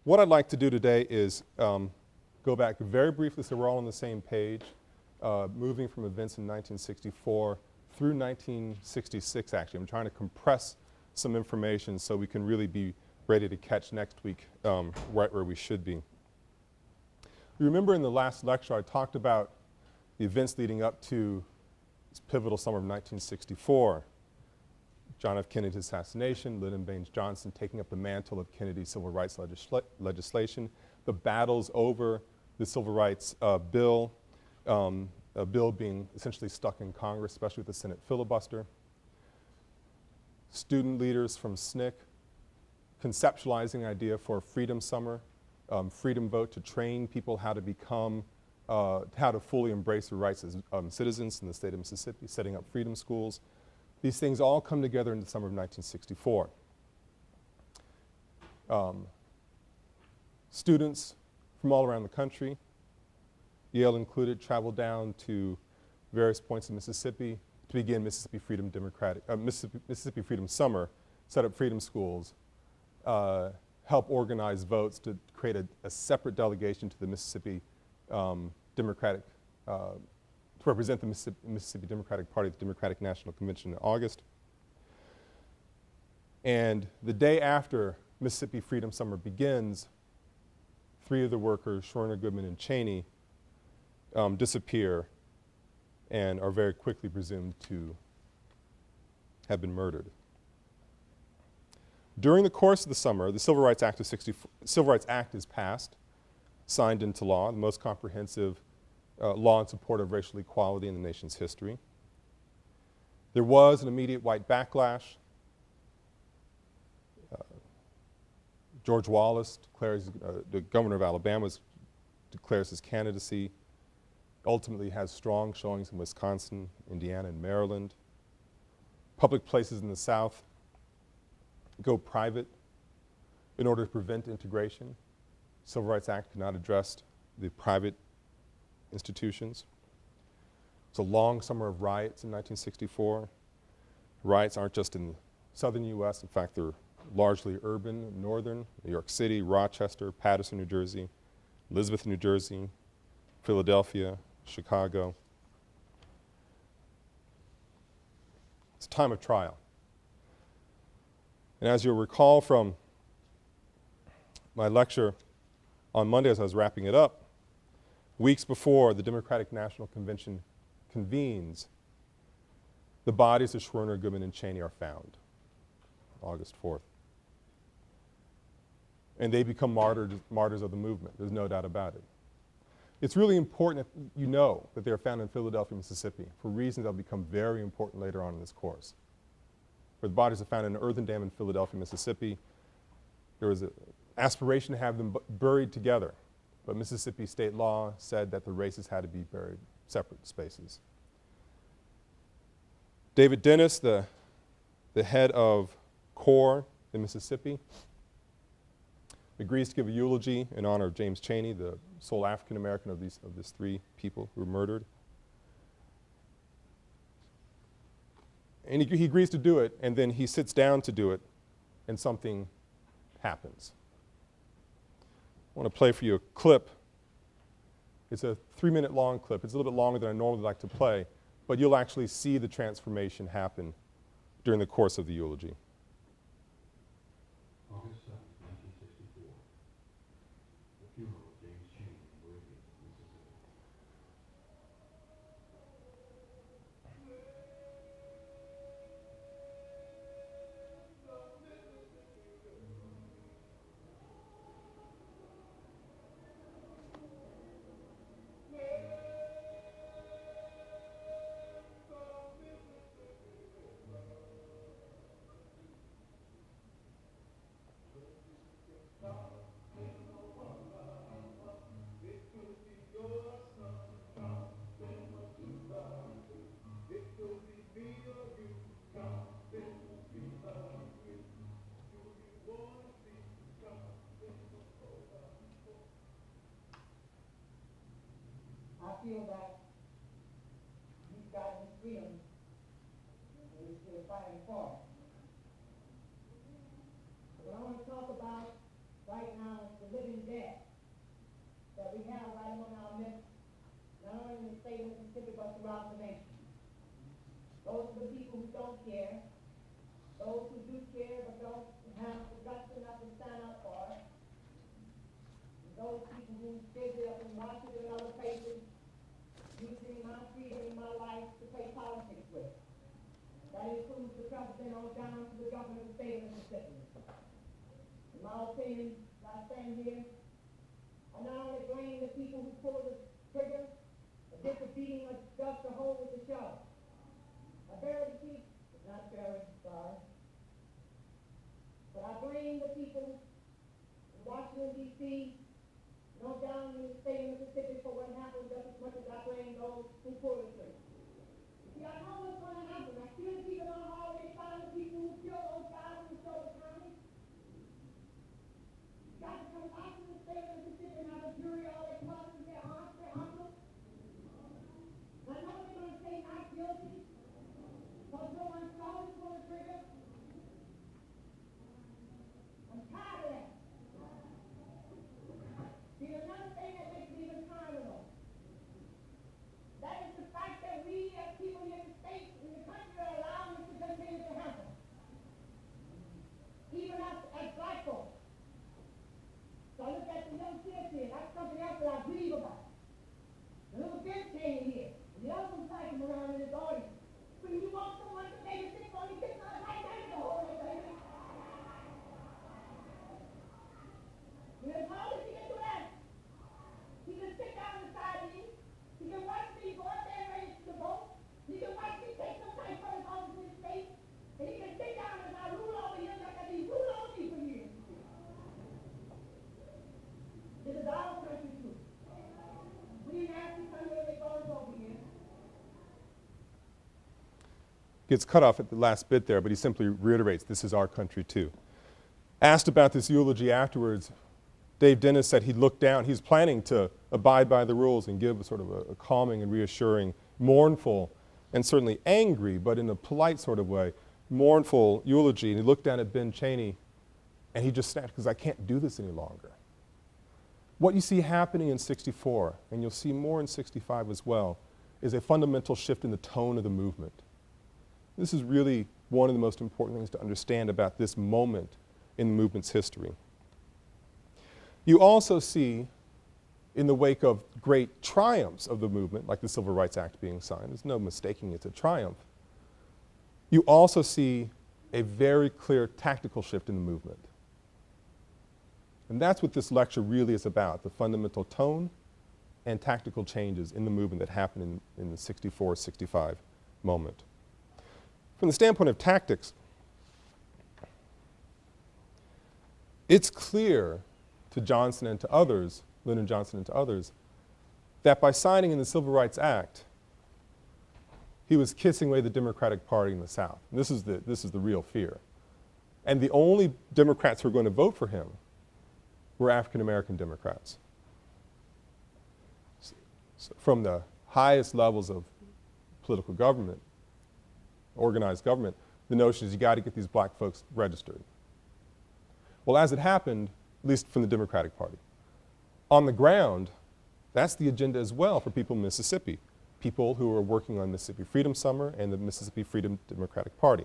What I'd like to do today is go back very briefly so we're all on the same page, moving from events in 1964 through 1966 actually. I'm trying to compress some information so we can really be ready to catch next week right where we should be. You remember in the last lecture I talked about the events leading up to this pivotal summer of 1964. John F. Kennedy's assassination, Lyndon Baines Johnson taking up the mantle of Kennedy's civil rights legislation, the battles over the civil rights bill, a bill being essentially stuck in Congress, especially with the Senate filibuster. Student leaders from SNCC conceptualizing the idea for a freedom summer, freedom vote to train people how to become, how to fully embrace their rights as citizens in the state of Mississippi, setting up freedom schools. These things all come together in the summer of 1964. Students from all around the country, Yale included, traveled down to various points in Mississippi to begin Mississippi Freedom Mississippi Freedom Summer, set up freedom schools, help organize votes to create a separate delegation to the Mississippi Democratic, to represent the Mississippi Democratic Party at the Democratic National Convention in August. And the day after Mississippi Freedom Summer begins, three of the workers, Schwerner, Goodman, and Cheney, disappear and are very quickly presumed to have been murdered. During the course of the summer, the Civil Rights Act is passed, signed into law, the most comprehensive law in support of racial equality in the nation's history. There was an immediate white backlash. George Wallace declares, the governor of Alabama declares his candidacy, ultimately has strong showings in Wisconsin, Indiana, and Maryland. Public places in the South go private in order to prevent integration. Civil Rights Act could not address the private institutions. It's a long summer of riots in 1964. Riots aren't just in the southern U.S. In fact, they're largely urban, northern, New York City, Rochester, Paterson, New Jersey, Elizabeth, New Jersey, Philadelphia, Chicago. It's a time of trial. And as you'll recall from my lecture on Monday as I was wrapping it up, weeks before the Democratic National Convention convenes, the bodies of Schwerner, Goodman, and Cheney are found, August 4th. And they become martyrs of the movement. There's no doubt about it. It's really important that you know that they are found in Philadelphia, Mississippi, for reasons that will become very important later on in this course. Where the bodies are found in an earthen dam in Philadelphia, Mississippi. There was an aspiration to have them buried together, but Mississippi state law said that the races had to be buried separate spaces. David Dennis, the head of CORE in Mississippi, agrees to give a eulogy in honor of James Cheney, the sole African American of these three people who were murdered. And he agrees to do it, and then he sits down to do it, and something happens. I want to play for you a clip. It's a 3-minute long clip. It's a little bit longer than I normally like to play, but you'll actually see the transformation happen during the course of the eulogy. August 7th, 1964. The funeral of James Cheney in Meridian, Mississippi. I feel that he's gotten his freedom and we're still fighting for it. What I want to talk about right now is the state of Mississippi, but throughout the nation. Those are the people who don't care. Those who do care but don't have the guts enough to stand up for it. And those people who stay there and watch it in other places, using my freedom and my life to play politics with. That includes the president on down to the governor of the state of Mississippi. In my opinion, I stand here, I not only blame the people who pulled the trigger, but defeating us just to hold with the show. I bury the chief, not bury, sorry. But I blame the people in Washington, D.C., no down in the state of Mississippi for what happened just as much as I blame those who pulled the trigger. See, I know what's going to happen. I see the people on the hallway, find the people who killed those guys in Lowndes County. You got to come back to the state of Mississippi and have a jury all their cousins, their aunts, their uncles. I know they're going to say not guilty. Because no one saw this pull the trigger. I'm tired of that. See, another thing that makes me even tired of that is the fact that we as people in the state, in the country, are allowing this to continue to happen. Even us as black folks. So I look at the young kids here, that's something else that I grieve about. The little kid came here, and the other one passed him around in his audience. When you want someone to babysit for you, get not right there to hold it, baby. And as long as he can do that, he can sit down beside me. He can watch me go up there and ready to vote. He can watch me take some type of office in the state. And he can sit down as I rule over here like I've been ruled over me for years. This is our country too. We didn't ask you some way they goes over here. Gets cut off at the last bit there, but he simply reiterates, this is our country too. Asked about this eulogy afterwards, Dave Dennis said he looked down, he's planning to abide by the rules and give sort of a calming and reassuring, mournful, and certainly angry, but in a polite sort of way, mournful eulogy. And he looked down at Ben Chaney and he just snapped, because I can't do this any longer. What you see happening in 64, and you'll see more in 65 as well, is a fundamental shift in the tone of the movement. This is really one of the most important things to understand about this moment in the movement's history. You also see, in the wake of great triumphs of the movement, like the Civil Rights Act being signed, there's no mistaking it's a triumph, you also see a very clear tactical shift in the movement. And that's what this lecture really is about, the fundamental tone and tactical changes in the movement that happened in the 64-65 moment. From the standpoint of tactics, it's clear to Johnson and to others, Lyndon Johnson and to others, that by signing in the Civil Rights Act, he was kissing away the Democratic Party in the South. And this is the real fear. And the only Democrats who were going to vote for him were African American Democrats. So from the highest levels of political government, organized government, the notion is you got to get these black folks registered. Well, as it happened, at least from the Democratic Party, on the ground, that's the agenda as well for people in Mississippi, people who are working on Mississippi Freedom Summer and the Mississippi Freedom Democratic Party.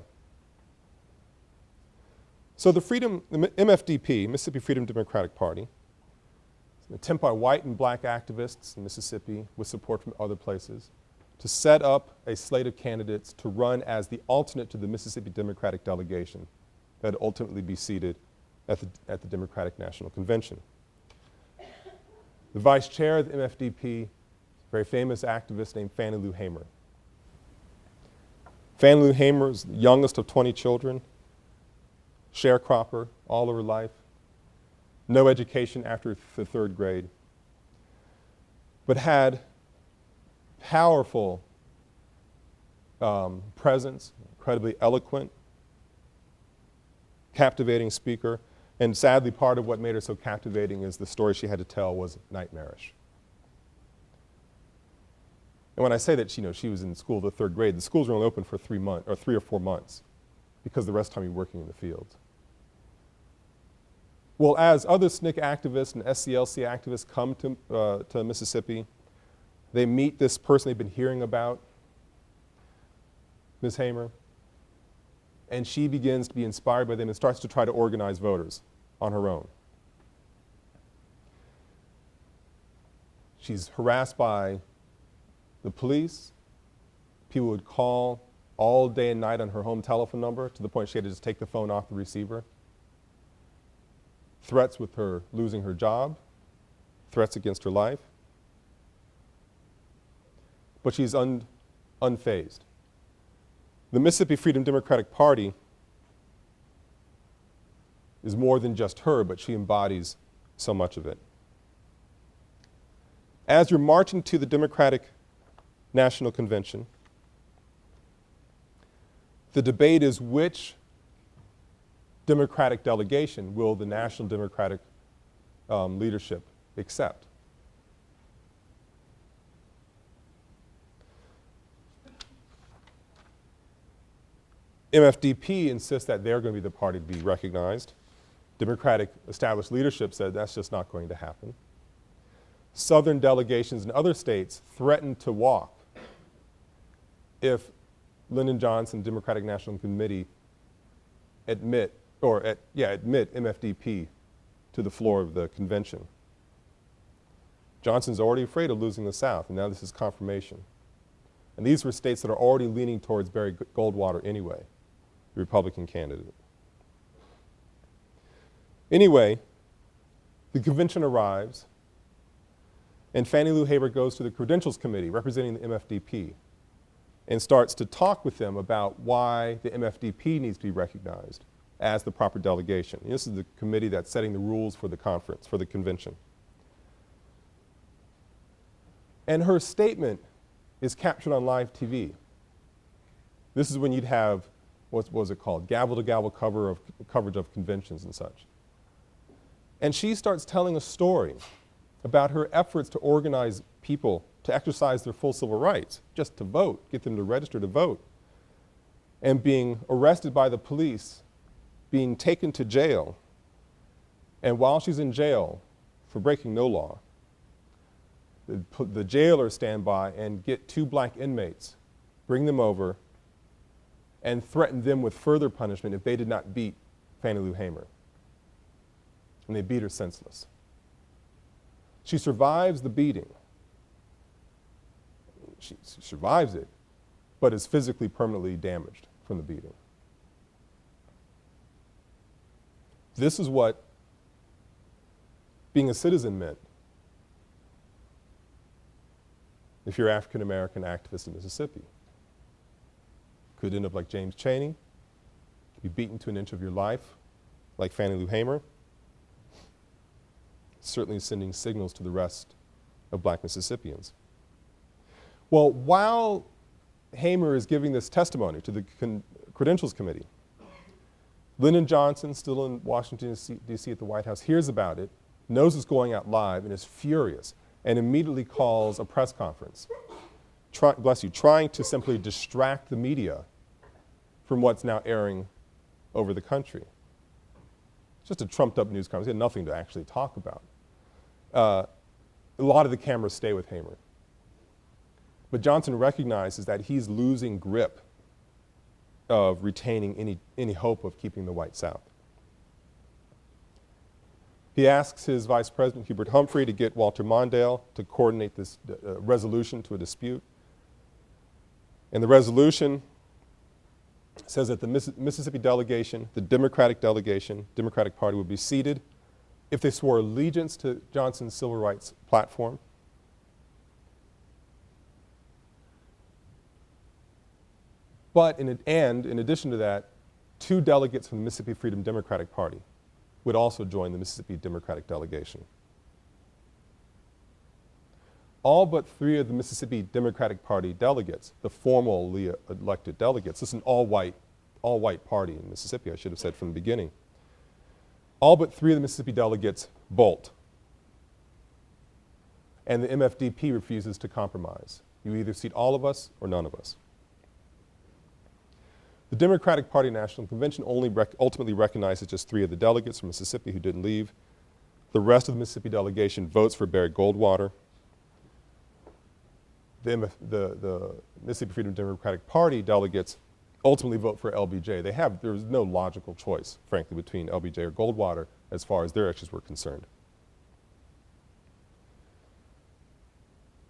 So the MFDP, Mississippi Freedom Democratic Party, is an attempt by white and black activists in Mississippi with support from other places to set up a slate of candidates to run as the alternate to the Mississippi Democratic delegation that would ultimately be seated at the Democratic National Convention. The vice chair of the MFDP, a very famous activist named Fannie Lou Hamer. Fannie Lou Hamer is the youngest of 20 children, sharecropper all of her life, no education after the third grade, but had powerful presence, incredibly eloquent, captivating speaker, and sadly part of what made her so captivating is the story she had to tell was nightmarish. And when I say that she was in school the third grade, the schools were only open for 3 or 4 months because the rest of the time you're working in the fields. Well, as other SNCC activists and SCLC activists come to Mississippi, They meet this person they've been hearing about, Ms. Hamer, and she begins to be inspired by them and starts to try to organize voters on her own. She's harassed by the police. People would call all day and night on her home telephone number to the point she had to just take the phone off the receiver. Threats with her losing her job, threats against her life. But she's unfazed. The Mississippi Freedom Democratic Party is more than just her, but she embodies so much of it. As you're marching to the Democratic National Convention, the debate is which Democratic delegation will the National Democratic leadership accept. MFDP insists that they're going to be the party to be recognized. Democratic established leadership said that's just not going to happen. Southern delegations in other states threatened to walk if Lyndon Johnson Democratic National Committee admit MFDP to the floor of the convention. Johnson's already afraid of losing the South, and now this is confirmation. And these were states that are already leaning towards Barry Goldwater anyway, the Republican candidate. Anyway, the convention arrives, and Fannie Lou Hamer goes to the Credentials Committee representing the MFDP and starts to talk with them about why the MFDP needs to be recognized as the proper delegation. And this is the committee that's setting the rules for the conference, for the convention. And her statement is captured on live TV. This is when you'd have, what was it called, gavel-to-gavel coverage of conventions and such. And she starts telling a story about her efforts to organize people to exercise their full civil rights, just to vote, get them to register to vote, and being arrested by the police, being taken to jail, and while she's in jail for breaking no law, the jailers stand by and get 2 black inmates, bring them over, and threaten them with further punishment if they did not beat Fannie Lou Hamer. And they beat her senseless. She survives the beating. She survives it, but is physically permanently damaged from the beating. This is what being a citizen meant if you're African American activist in Mississippi. Could end up like James Chaney, be beaten to an inch of your life, like Fannie Lou Hamer. Certainly sending signals to the rest of black Mississippians. Well, while Hamer is giving this testimony to the Credentials Committee, Lyndon Johnson, still in Washington, D.C. at the White House, hears about it, knows it's going out live, and is furious, and immediately calls a press conference, trying to simply distract the media from what's now airing over the country. It's just a trumped-up news conference. He had nothing to actually talk about. A lot of the cameras stay with Hamer. But Johnson recognizes that he's losing grip of retaining any hope of keeping the white South. He asks his Vice President, Hubert Humphrey, to get Walter Mondale to coordinate this resolution to a dispute. And the resolution says that the Mississippi delegation, the Democratic delegation, Democratic Party, would be seated if they swore allegiance to Johnson's civil rights platform, but in addition to that, 2 delegates from the Mississippi Freedom Democratic Party would also join the Mississippi Democratic delegation. All but 3 of the Mississippi Democratic Party delegates, the formally elected delegates, this is an all-white party in Mississippi, I should have said from the beginning. All but 3 of the Mississippi delegates bolt. And the MFDP refuses to compromise. You either seat all of us or none of us. The Democratic Party National Convention ultimately recognizes just 3 of the delegates from Mississippi who didn't leave. The rest of the Mississippi delegation votes for Barry Goldwater. the Mississippi Freedom Democratic Party delegates ultimately vote for LBJ. There's no logical choice, frankly, between LBJ or Goldwater as far as their issues were concerned.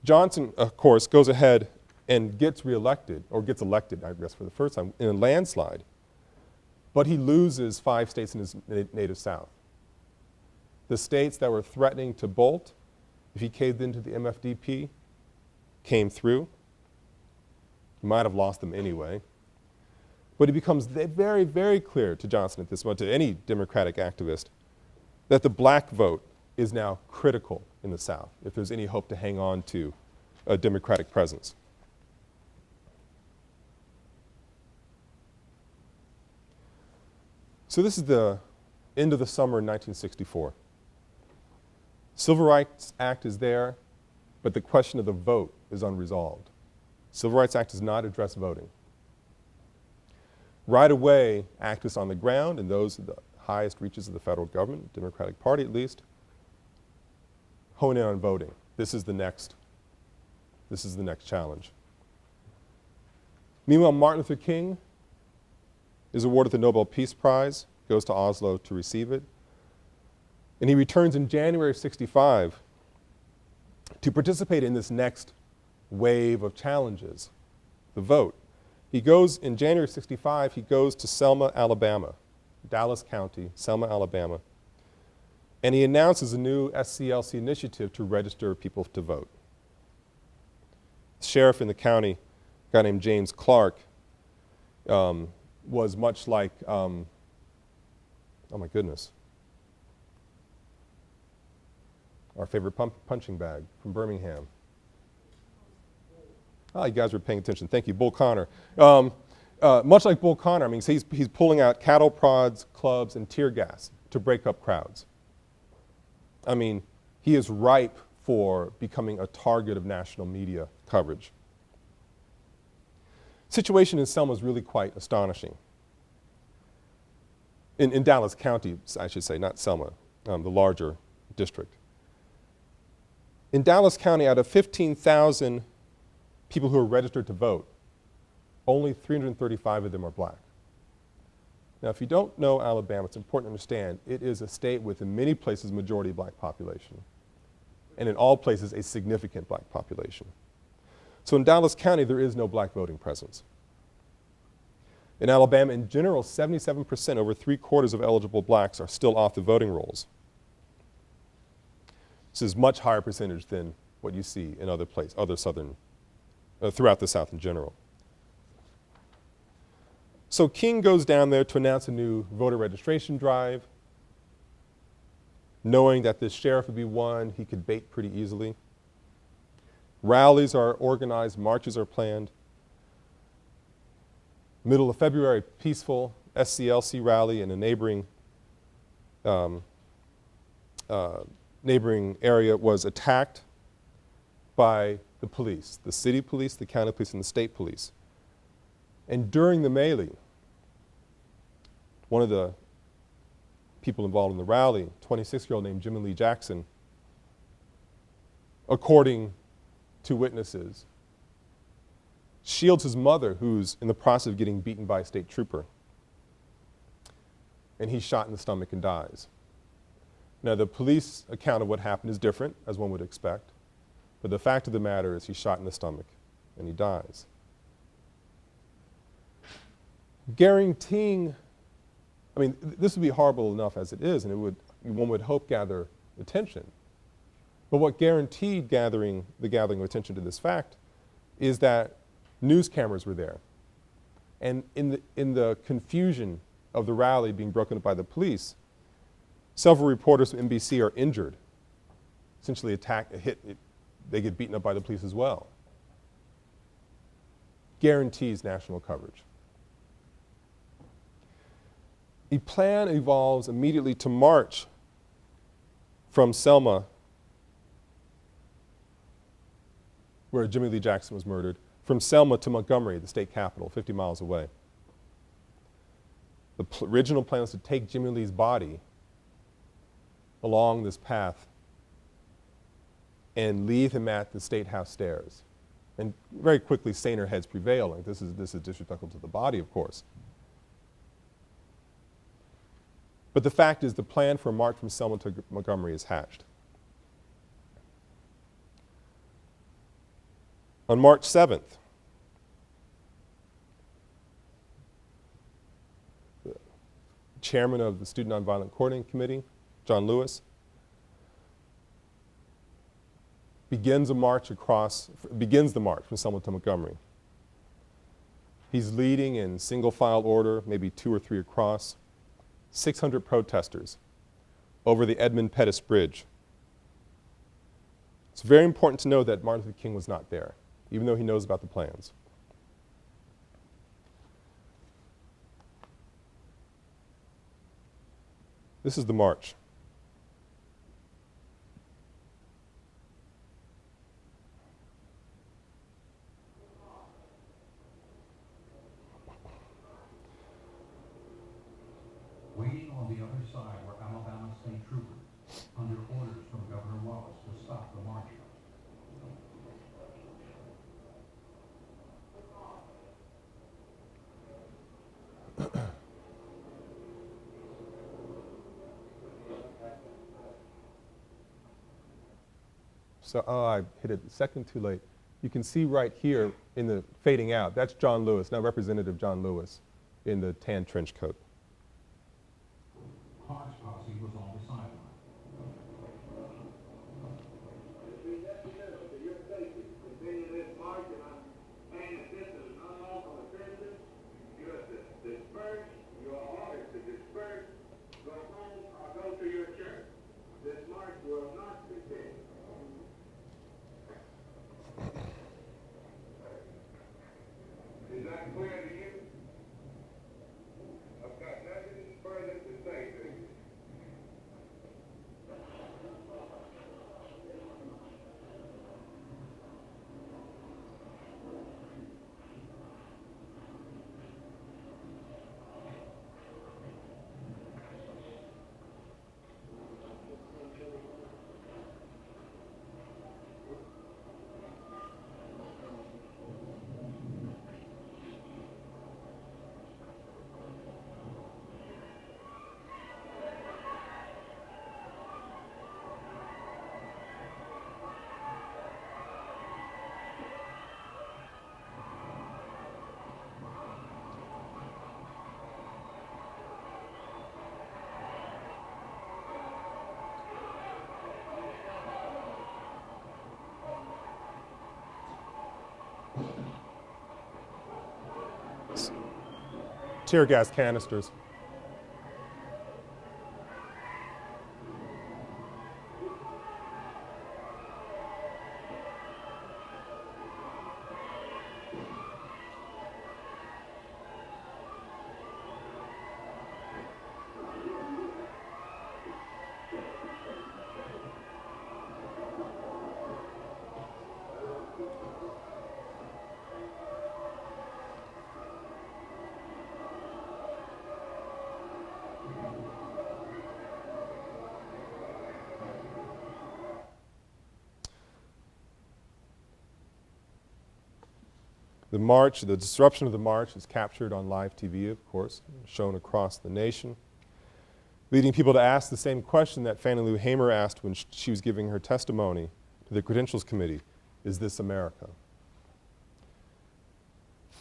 Johnson, of course, goes ahead and gets reelected, or gets elected, I guess, for the first time in a landslide. But he loses 5 states in his native South. The states that were threatening to bolt, if he caved into the MFDP, came through. He might have lost them anyway. But it becomes very, very clear to Johnson at this point, to any Democratic activist, that the black vote is now critical in the South if there's any hope to hang on to a Democratic presence. So this is the end of the summer in 1964. Civil Rights Act is there, but the question of the vote is unresolved. Civil Rights Act does not address voting. Right away, activists on the ground and those at the highest reaches of the federal government, Democratic Party at least, hone in on voting. This is the next challenge. Meanwhile, Martin Luther King is awarded the Nobel Peace Prize, goes to Oslo to receive it, and he returns in January of '65 to participate in this next wave of challenges, the vote. He goes, in January of '65, he goes to Selma, Alabama, Dallas County, Selma, Alabama, and he announces a new SCLC initiative to register people to vote. The sheriff in the county, a guy named James Clark, was much like, oh my goodness, our favorite punching bag from Birmingham. Oh, you guys were paying attention. Thank you, Bull Connor. Much like Bull Connor, I mean, he's pulling out cattle prods, clubs, and tear gas to break up crowds. I mean, he is ripe for becoming a target of national media coverage. Situation in Selma is really quite astonishing. In Dallas County, I should say, not Selma, the larger district. In Dallas County, out of 15,000 people who are registered to vote, only 335 of them are black. Now, if you don't know Alabama, it's important to understand it is a state with, in many places, majority black population, and in all places, a significant black population. So in Dallas County, there is no black voting presence. In Alabama, in general, 77%, over 3/4 of eligible blacks, are still off the voting rolls. This is a much higher percentage than what you see in other places, throughout the South in general. So King goes down there to announce a new voter registration drive, knowing that this sheriff would be one he could bait pretty easily. Rallies are organized, marches are planned. Middle of February, peaceful SCLC rally in a neighboring area was attacked by the police, the city police, the county police, and the state police. And during the melee, one of the people involved in the rally, 26-year-old named Jimmy Lee Jackson, according to witnesses, shields his mother, who's in the process of getting beaten by a state trooper. And he's shot in the stomach and dies. Now, the police account of what happened is different, as one would expect. But the fact of the matter is he's shot in the stomach and he dies. Guaranteeing, I mean, this would be horrible enough as it is, and one would hope gather attention. But what guaranteed the gathering of attention to this fact is that news cameras were there. And in the confusion of the rally being broken up by the police, several reporters from NBC are injured, essentially they get beaten up by the police as well. Guarantees national coverage. The plan evolves immediately to march from Selma, where Jimmy Lee Jackson was murdered, from Selma to Montgomery, the state capital, 50 miles away. The original plan was to take Jimmy Lee's body along this path and leave him at the State House stairs And very quickly, saner heads prevail. Like, this is disrespectful to the body, of course. But the fact is, the plan for a march from Selma to Montgomery is hatched. On March 7th, the chairman of the Student Nonviolent Coordinating Committee, John Lewis, begins the march from Selma to Montgomery. He's leading in single file order, maybe 2 or 3 across, 600 protesters over the Edmund Pettus Bridge. It's very important to know that Martin Luther King was not there, even though he knows about the plans. This is the march. Waiting on the other side were Alabama state troopers under orders from Governor Wallace to stop the march. So, oh, I hit it a second too late. You can see right here in the fading out, that's John Lewis, now Representative John Lewis in the tan trench coat. Clark's posse was on the sideline. Is that clear to you? I've got nothing further to say to you. Tear gas canisters. The march, the disruption of the march is captured on live TV, of course, shown across the nation, leading people to ask the same question that Fannie Lou Hamer asked when she was giving her testimony to the Credentials Committee: is this America?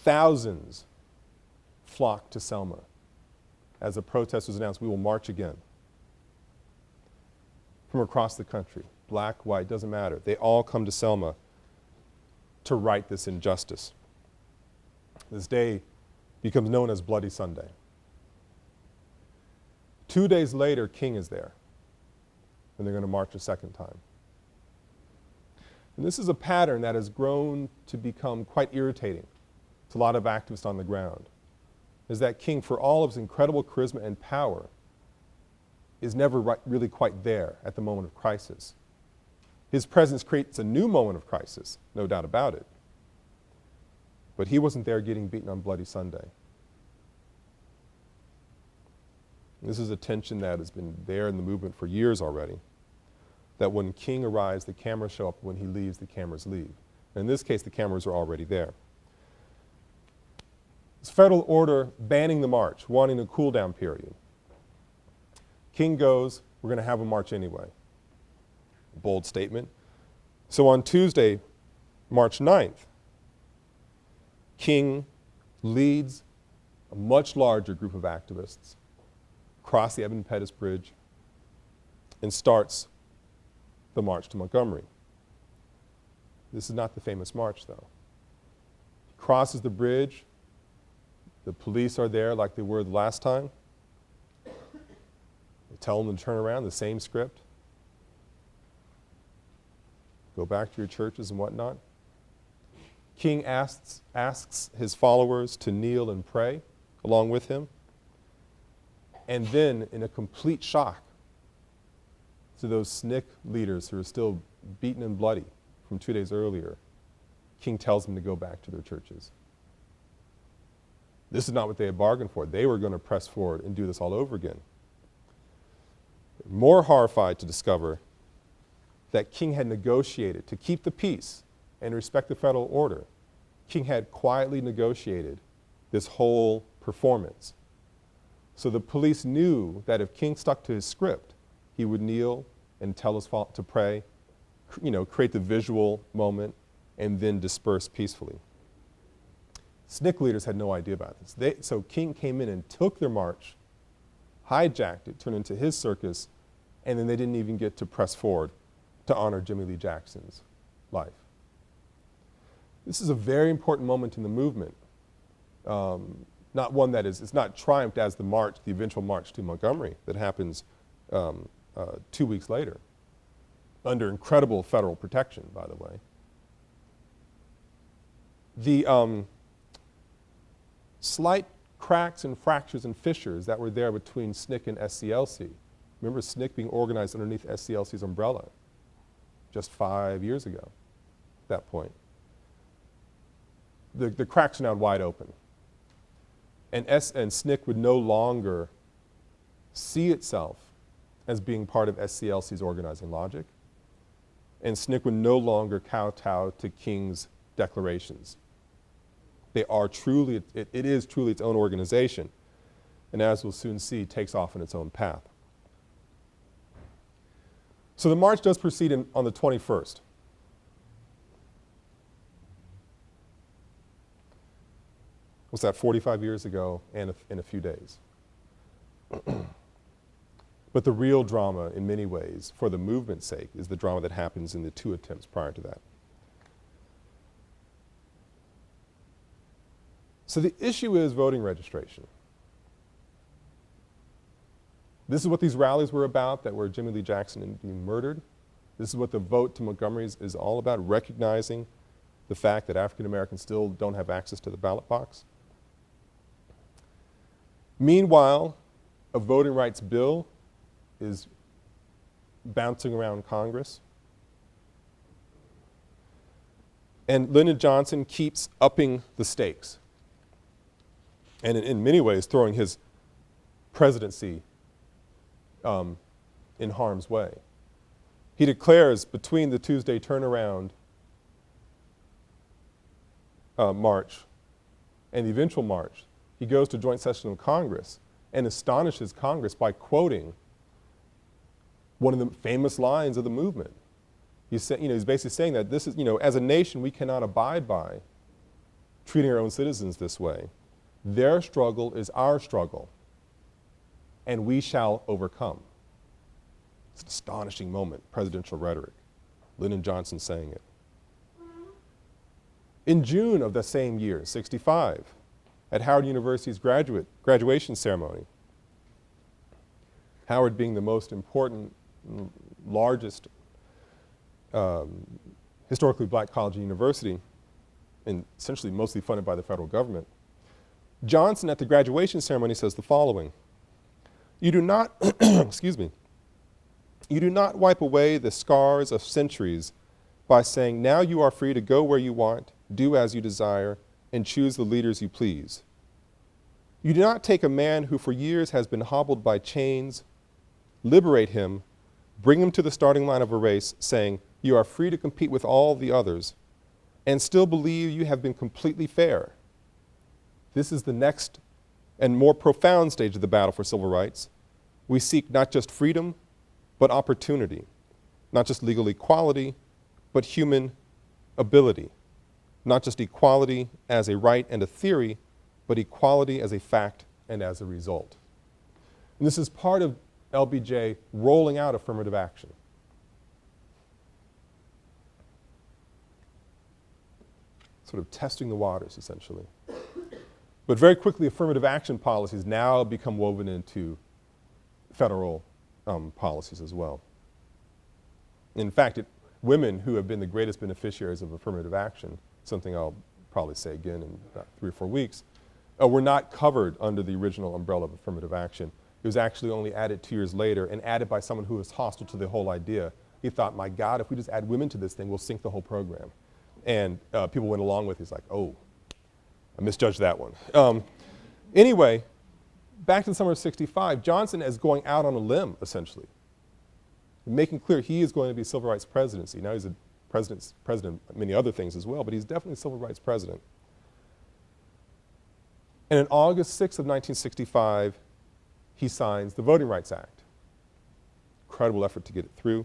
Thousands flocked to Selma. As the protest was announced, we will march again. From across the country, black, white, doesn't matter. They all come to Selma to right this injustice. This day becomes known as Bloody Sunday. 2 days later, King is there, and they're going to march a second time. And this is a pattern that has grown to become quite irritating to a lot of activists on the ground, is that King, for all of his incredible charisma and power, is never really quite there at the moment of crisis. His presence creates a new moment of crisis, no doubt about it. But he wasn't there getting beaten on Bloody Sunday. This is a tension that has been there in the movement for years already, that when King arrives, the cameras show up. When he leaves, the cameras leave. In this case, the cameras are already there. It's federal order banning the march, wanting a cool down period. King goes, we're going to have a march anyway. Bold statement. So on Tuesday, March 9th, King leads a much larger group of activists across the Edmund Pettus Bridge and starts the march to Montgomery. This is not the famous march, though. He crosses the bridge. The police are there like they were the last time. They tell him to turn around, the same script. Go back to your churches and whatnot. King asks his followers to kneel and pray along with him. And then, in a complete shock to those SNCC leaders who are still beaten and bloody from 2 days earlier, King tells them to go back to their churches. This is not what they had bargained for. They were going to press forward and do this all over again. More horrified to discover that King had negotiated to keep the peace and respect the federal order. King had quietly negotiated this whole performance. So the police knew that if King stuck to his script, he would kneel and tell us to pray, create the visual moment, and then disperse peacefully. SNCC leaders had no idea about this. So King came in and took their march, hijacked it, turned it into his circus, and then they didn't even get to press forward to honor Jimmy Lee Jackson's life. This is a very important moment in the movement. Not one that it's not triumphed as the eventual march to Montgomery that happens 2 weeks later, under incredible federal protection, by the way. The slight cracks and fractures and fissures that were there between SNCC and SCLC. Remember SNCC being organized underneath SCLC's umbrella just 5 years ago at that point. The cracks are now wide open. And SNCC would no longer see itself as being part of SCLC's organizing logic. And SNCC would no longer kowtow to King's declarations. They are truly, it is truly its own organization. And as we'll soon see, takes off in its own path. So the march does proceed on the 21st. What's that, 45 years ago and in a few days. But the real drama, in many ways, for the movement's sake, is the drama that happens in the 2 attempts prior to that. So the issue is voting registration. This is what these rallies were about, that were Jimmy Lee Jackson being murdered. This is what the vote to Montgomery is all about, recognizing the fact that African Americans still don't have access to the ballot box. Meanwhile, a voting rights bill is bouncing around Congress. And Lyndon Johnson keeps upping the stakes. And in many ways, throwing his presidency in harm's way. He declares between the Tuesday turnaround march and the eventual march, he goes to joint session of Congress and astonishes Congress by quoting one of the famous lines of the movement. He's basically saying that this is, as a nation, we cannot abide by treating our own citizens this way. Their struggle is our struggle, and we shall overcome. It's an astonishing moment, presidential rhetoric. Lyndon Johnson saying it. In June of the same year, 65, at Howard University's graduation ceremony, Howard being the most important, largest historically black college and university, and essentially mostly funded by the federal government, Johnson at the graduation ceremony says the following: "You do not, excuse me, you do not wipe away the scars of centuries by saying, now you are free to go where you want, do as you desire, and choose the leaders you please. You do not take a man who for years has been hobbled by chains, liberate him, bring him to the starting line of a race, saying, you are free to compete with all the others, and still believe you have been completely fair. This is the next and more profound stage of the battle for civil rights. We seek not just freedom, but opportunity, not just legal equality, but human ability, not just equality as a right and a theory, but equality as a fact and as a result. And this is part of LBJ rolling out affirmative action. Sort of testing the waters, essentially. But very quickly, affirmative action policies now become woven into federal policies as well. In fact, women who have been the greatest beneficiaries of affirmative action, something I'll probably say again in about 3 or 4 weeks, were not covered under the original umbrella of affirmative action. It was actually only added 2 years later and added by someone who was hostile to the whole idea. He thought, my God, if we just add women to this thing, we'll sink the whole program. And people went along with it. He's like, oh, I misjudged that one. Anyway, back to the summer of '65, Johnson is going out on a limb, essentially, making clear he is going to be civil rights presidency. Now he's a president of many other things as well, but he's definitely civil rights president. And on August 6th of 1965, he signs the Voting Rights Act. Incredible effort to get it through.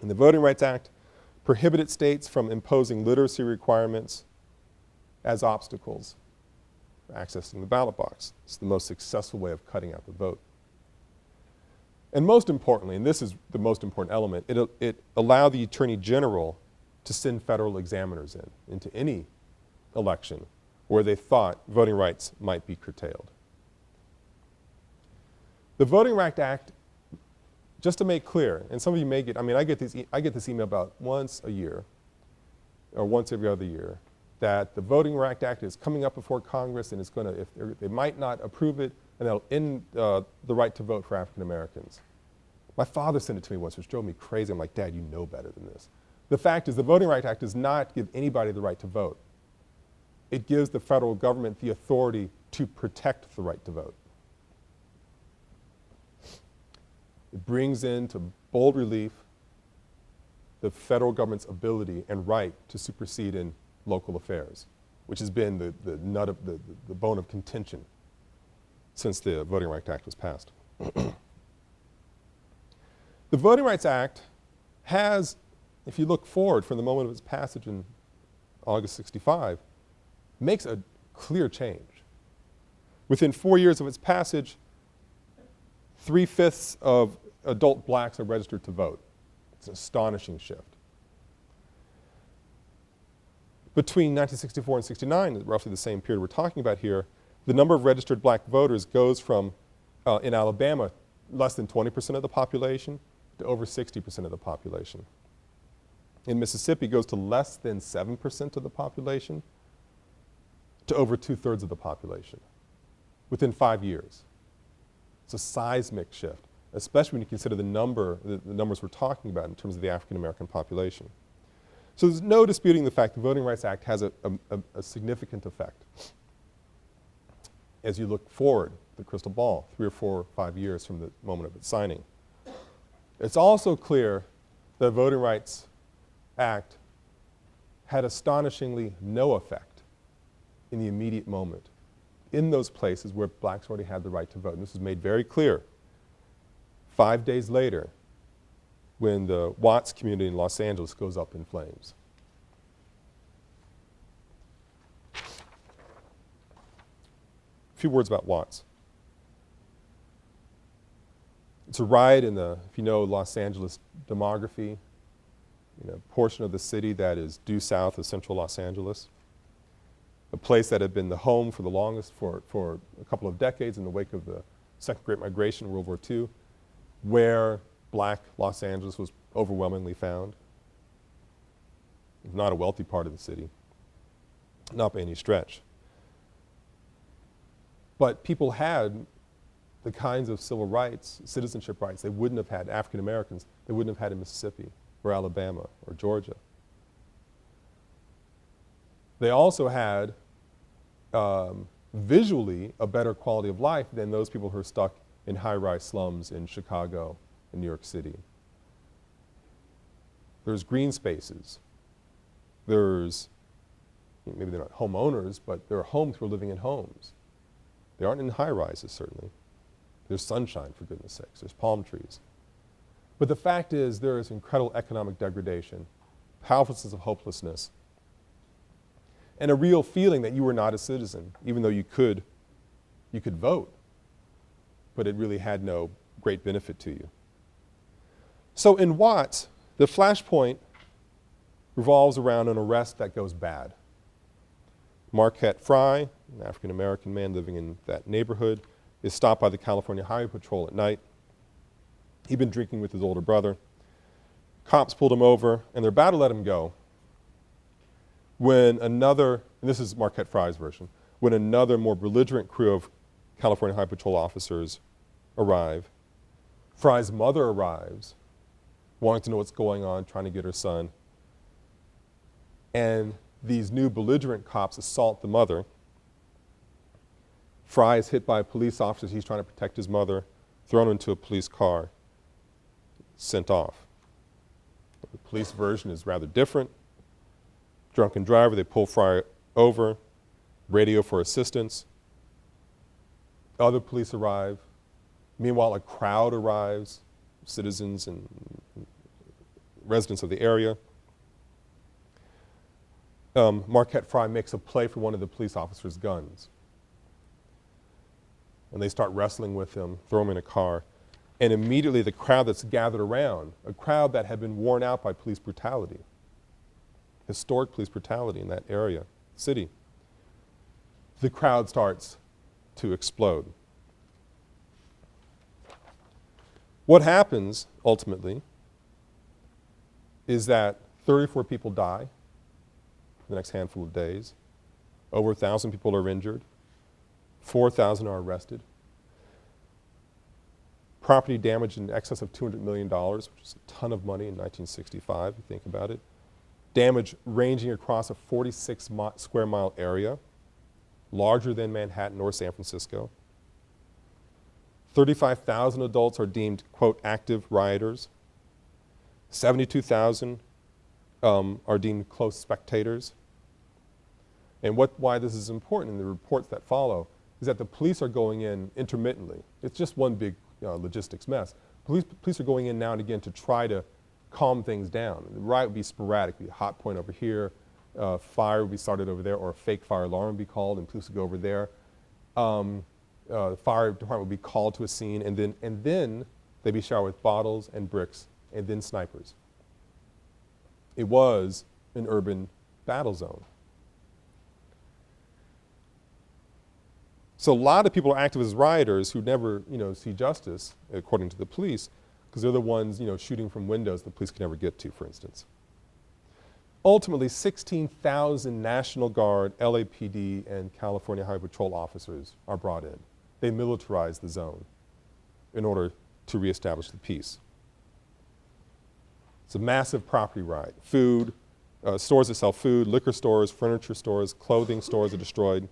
And the Voting Rights Act prohibited states from imposing literacy requirements as obstacles for accessing the ballot box. It's the most successful way of cutting out the vote. And most importantly, and this is the most important element, it allowed the Attorney General to send federal examiners into any election where they thought voting rights might be curtailed. The Voting Rights Act, just to make clear, and some of you may get, I get this email about once a year, or once every other year, that the Voting Rights Act is coming up before Congress and it's going to, they might not approve it, and they'll end the right to vote for African Americans. My father sent it to me once, which drove me crazy. I'm like, Dad, you know better than this. The fact is, the Voting Rights Act does not give anybody the right to vote. It gives the federal government the authority to protect the right to vote. It brings into bold relief the federal government's ability and right to supersede in local affairs, which has been the nut of the bone of contention since the Voting Rights Act was passed. The Voting Rights Act has, if you look forward from the moment of its passage in August '65, makes a clear change. Within 4 years of its passage, 3/5 of adult blacks are registered to vote. It's an astonishing shift. Between 1964 and '69, roughly the same period we're talking about here, the number of registered black voters goes from, in Alabama, less than 20% of the population to over 60% of the population. In Mississippi, it goes to less than 7% of the population to over 2/3 of the population within 5 years. It's a seismic shift, especially when you consider the numbers we're talking about in terms of the African American population. So there's no disputing the fact the Voting Rights Act has a significant effect. As you look forward, the crystal ball, 3 or 4 or 5 years from the moment of its signing. It's also clear the Voting Rights Act had astonishingly no effect in the immediate moment in those places where blacks already had the right to vote. And this was made very clear 5 days later when the Watts community in Los Angeles goes up in flames. A few words about Watts. It's a riot in the, if you know Los Angeles demography, portion of the city that is due south of central Los Angeles. A place that had been the home for the longest for a couple of decades in the wake of the Second Great Migration, World War II, where black Los Angeles was overwhelmingly found. Not a wealthy part of the city, not by any stretch. But people had the kinds of civil rights, citizenship rights they wouldn't have had, African Americans, they wouldn't have had in Mississippi or Alabama or Georgia. They also had visually a better quality of life than those people who are stuck in high-rise slums in Chicago and New York City. There's green spaces. There's, maybe they're not homeowners, but there are homes who are living in homes. They aren't in high rises, certainly. There's sunshine, for goodness sakes. There's palm trees. But the fact is, there is incredible economic degradation, powerful sense of hopelessness, and a real feeling that you were not a citizen, even though you could vote, but it really had no great benefit to you. So in Watts, the flashpoint revolves around an arrest that goes bad. Marquette Fry, an African-American man living in that neighborhood, is stopped by the California Highway Patrol at night. He'd been drinking with his older brother. Cops pulled him over, and they're about to let him go when another, and this is Marquette Fry's version, when another more belligerent crew of California Highway Patrol officers arrive. Fry's mother arrives, wanting to know what's going on, trying to get her son. And these new belligerent cops assault the mother. Fry is hit by police officers. He's trying to protect his mother, thrown into a police car, sent off. The police version is rather different. Drunken driver, they pull Fry over, radio for assistance. Other police arrive. Meanwhile, a crowd arrives, citizens and residents of the area. Marquette Fry makes a play for one of the police officers' guns. And they start wrestling with him, throw him in a car. And immediately the crowd that's gathered around, a crowd that had been worn out by police brutality, historic police brutality in that area, city, the crowd starts to explode. What happens, ultimately, is that 34 people die in the next handful of days. Over 1,000 people are injured. 4,000 are arrested. Property damage in excess of $200 million, which is a ton of money in 1965, if you think about it. Damage ranging across a 46 square mile area, larger than Manhattan or San Francisco. 35,000 adults are deemed, quote, active rioters. 72,000 are deemed close spectators. And why this is important in the reports that follow is that the police are going in intermittently. It's just one big logistics mess. Police are going in now and again to try to calm things down. The riot would be sporadic, be a hot point over here, fire would be started over there, or a fake fire alarm would be called and police would go over there. The fire department would be called to a scene, and then they'd be showered with bottles and bricks, and then snipers. It was an urban battle zone. So a lot of people are active as rioters who never, see justice, according to the police, because they're the ones, shooting from windows the police can never get to, for instance. Ultimately, 16,000 National Guard, LAPD, and California Highway Patrol officers are brought in. They militarize the zone in order to reestablish the peace. It's a massive property riot. Food, stores that sell food, liquor stores, furniture stores, clothing stores are destroyed,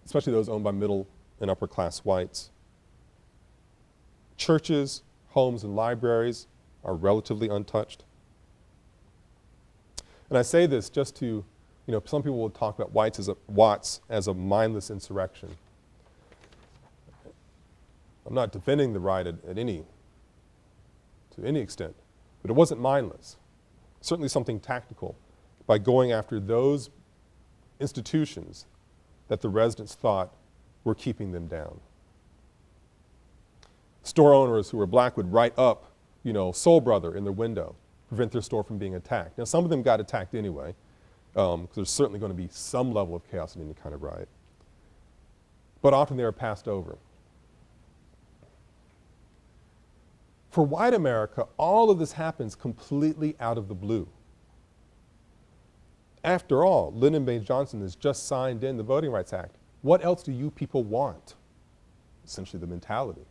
especially those owned by middle and upper class whites. Churches, homes, and libraries are relatively untouched. And I say this just to, some people will talk about Watts as a mindless insurrection. I'm not defending the riot to any extent, but it wasn't mindless. Certainly something tactical by going after those institutions that the residents thought were keeping them down. Store owners who were black would write up, Soul Brother in their window, prevent their store from being attacked. Now, some of them got attacked anyway, because there's certainly going to be some level of chaos in any kind of riot. But often they are passed over. For white America, all of this happens completely out of the blue. After all, Lyndon Baines Johnson has just signed in the Voting Rights Act. What else do you people want? Essentially the mentality.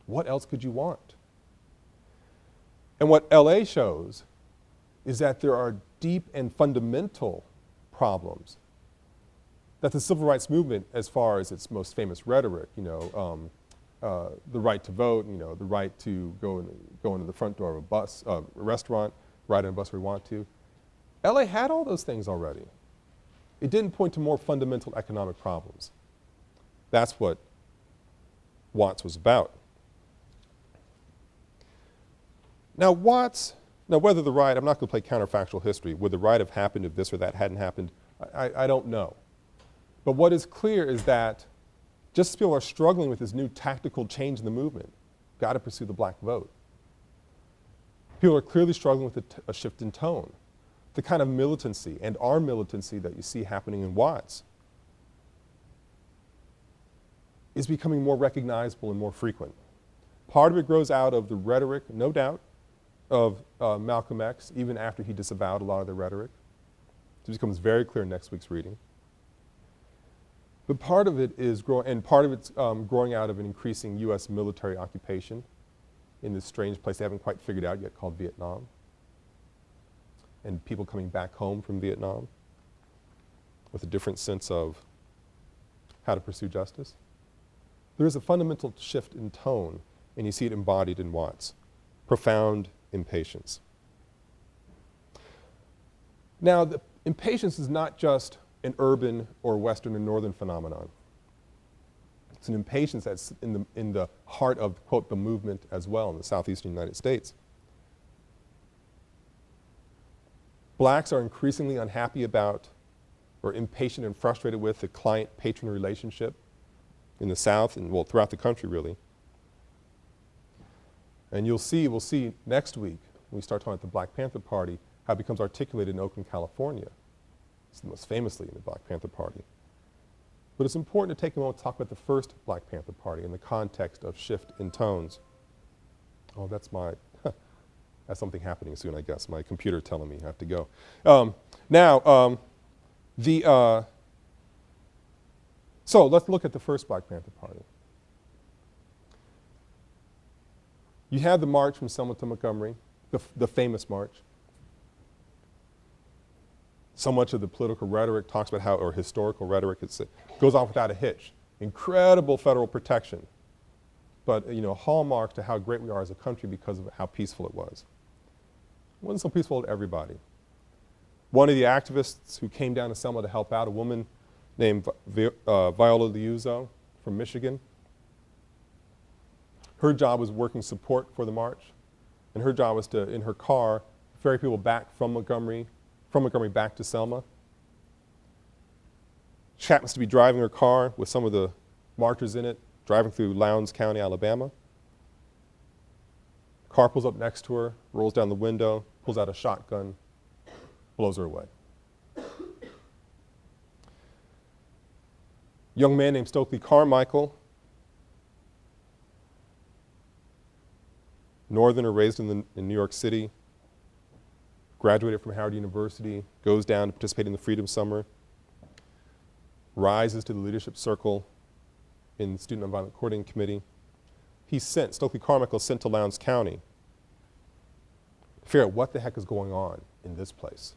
What else could you want? And what LA shows is that there are deep and fundamental problems that the civil rights movement, as far as its most famous rhetoric, the right to vote, the right to go into the front door of a restaurant, ride on a bus where we want to. LA had all those things already. It didn't point to more fundamental economic problems. That's what Watts was about. Now whether the riot, I'm not going to play counterfactual history, would the riot have happened if this or that hadn't happened? I don't know. But what is clear is that just as people are struggling with this new tactical change in the movement, got to pursue the black vote. People are clearly struggling with a shift in tone. The kind of militancy and armed militancy that you see happening in Watts is becoming more recognizable and more frequent. Part of it grows out of the rhetoric, no doubt, of Malcolm X, even after he disavowed a lot of the rhetoric. It becomes very clear in next week's reading. But part of it is growing out of an increasing U.S. military occupation in this strange place they haven't quite figured out yet called Vietnam, and people coming back home from Vietnam with a different sense of how to pursue justice. There is a fundamental shift in tone, and you see it embodied in Watts. Profound impatience. Now, the impatience is not just an urban or Western or Northern phenomenon. It's an impatience that's in the heart of, quote, the movement as well in the southeastern United States. Blacks are increasingly unhappy about or impatient and frustrated with the client-patron relationship in the South and, well, throughout the country, really. And we'll see next week, when we start talking about the Black Panther Party, how it becomes articulated in Oakland, California. It's most famously in the Black Panther Party. But it's important to take a moment to talk about the first Black Panther Party in the context of shift in tones. Oh, that's something happening soon, I guess. My computer telling me I have to go. So let's look at the first Black Panther Party. You have the march from Selma to Montgomery, the famous march. So much of the political rhetoric talks about how, or historical rhetoric, it goes off without a hitch. Incredible federal protection, but a hallmark to how great we are as a country because of how peaceful it was. It wasn't so peaceful to everybody. One of the activists who came down to Selma to help out, a woman named Viola Liuzzo from Michigan, her job was working support for the march, and her job was to, in her car, ferry people back from Montgomery back to Selma. She happens to be driving her car with some of the marchers in it, driving through Lowndes County, Alabama. Car pulls up next to her, rolls down the window, pulls out a shotgun, blows her away. Young man named Stokely Carmichael, Northerner, raised in New York City, graduated from Howard University, goes down to participate in the Freedom Summer, rises to the leadership circle in the Student Nonviolent Coordinating Committee. Stokely Carmichael sent to Lowndes County to figure out what the heck is going on in this place,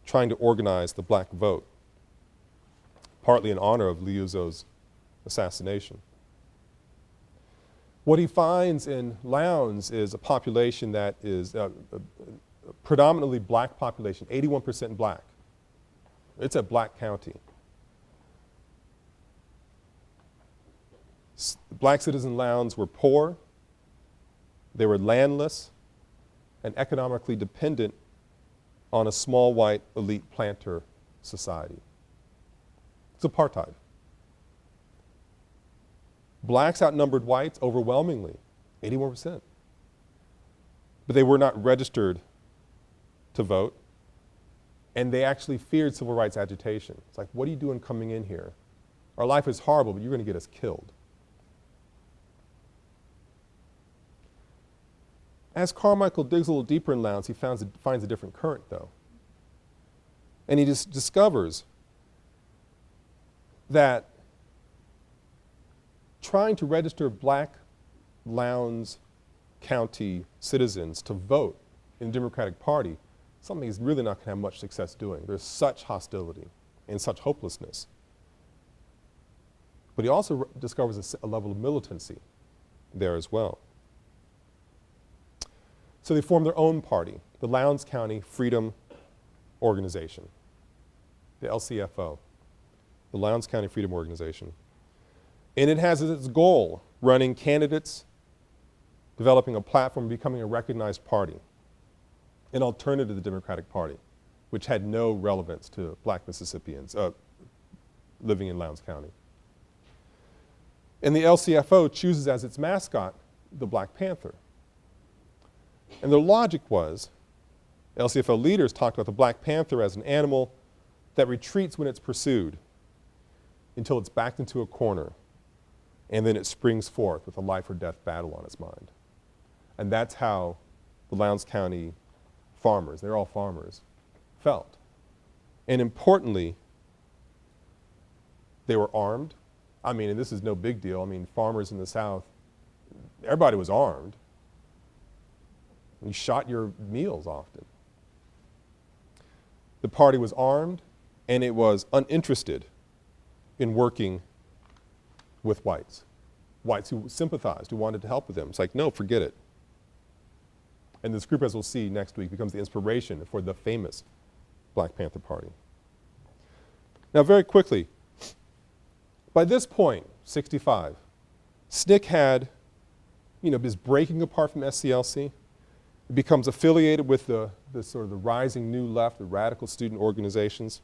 trying to organize the black vote, partly in honor of Liuzzo's assassination. What he finds in Lowndes is a population that is a predominantly black population, 81% black. It's a black county. Black citizens in Lowndes were poor, they were landless, and economically dependent on a small white elite planter society. It's apartheid. Blacks outnumbered whites overwhelmingly, 81%. But they were not registered to vote, and they actually feared civil rights agitation. It's like, what are you doing coming in here? Our life is horrible, but you're going to get us killed. As Carmichael digs a little deeper in Lowndes, he finds a different current, though. And he just discovers that trying to register black Lowndes County citizens to vote in the Democratic Party, something he's really not going to have much success doing. There's such hostility and such hopelessness. But he also discovers a level of militancy there as well. So they form their own party, the Lowndes County Freedom Organization, the LCFO, the Lowndes County Freedom Organization. And it has as its goal running candidates, developing a platform, becoming a recognized party, an alternative to the Democratic Party, which had no relevance to black Mississippians living in Lowndes County. And the LCFO chooses as its mascot the Black Panther. And their logic was, LCFO leaders talked about the Black Panther as an animal that retreats when it's pursued until it's backed into a corner, and then it springs forth with a life or death battle on its mind. And that's how the Lowndes County farmers, they're all farmers, felt. And importantly, they were armed. I mean, and this is no big deal. I mean, farmers in the South, everybody was armed. You shot your meals often. The party was armed, and it was uninterested in working with whites who sympathized, who wanted to help with them. It's like, no, forget it. And this group, as we'll see next week, becomes the inspiration for the famous Black Panther Party. Now, very quickly, by this point, 65, SNCC had, is breaking apart from SCLC. It becomes affiliated with the sort of the rising new left, the radical student organizations.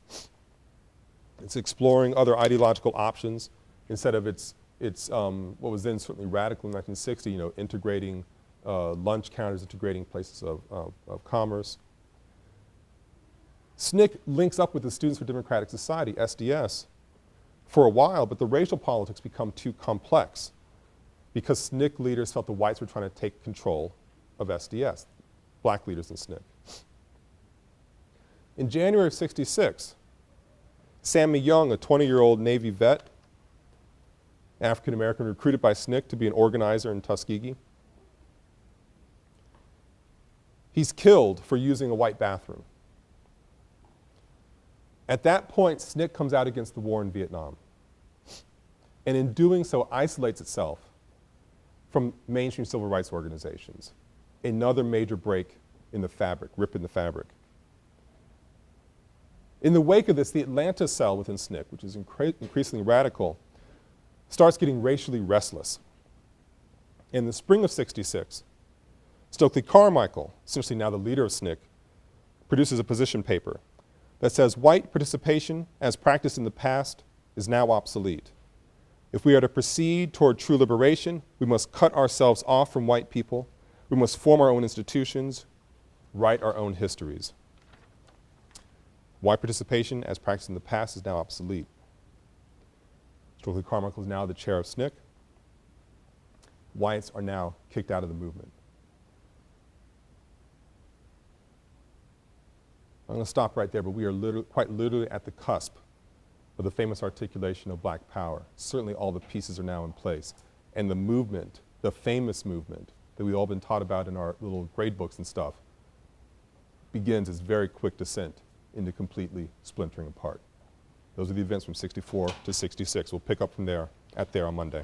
It's exploring other ideological options instead of its what was then certainly radical in 1960, integrating lunch counters, integrating places of commerce. SNCC links up with the Students for Democratic Society, SDS, for a while, but the racial politics become too complex because SNCC leaders felt the whites were trying to take control of SDS, black leaders in SNCC. In January of '66, Sammy Young, a 20-year-old Navy vet, African-American, recruited by SNCC to be an organizer in Tuskegee. He's killed for using a white bathroom. At that point, SNCC comes out against the war in Vietnam, and in doing so isolates itself from mainstream civil rights organizations. Another major break in the fabric, rip in the fabric. In the wake of this, the Atlanta cell within SNCC, which is increasingly radical, starts getting racially restless. In the spring of '66, Stokely Carmichael, essentially now the leader of SNCC, produces a position paper that says white participation as practiced in the past is now obsolete. If we are to proceed toward true liberation, we must cut ourselves off from white people. We must form our own institutions, write our own histories. White participation as practiced in the past is now obsolete. Stokely Carmichael is now the chair of SNCC. Whites are now kicked out of the movement. I'm going to stop right there, but we are quite literally at the cusp of the famous articulation of black power. Certainly all the pieces are now in place. And the movement, the famous movement that we've all been taught about in our little grade books and stuff, begins its very quick descent into completely splintering apart. Those are the events from '64 to '66. We'll pick up from there on Monday.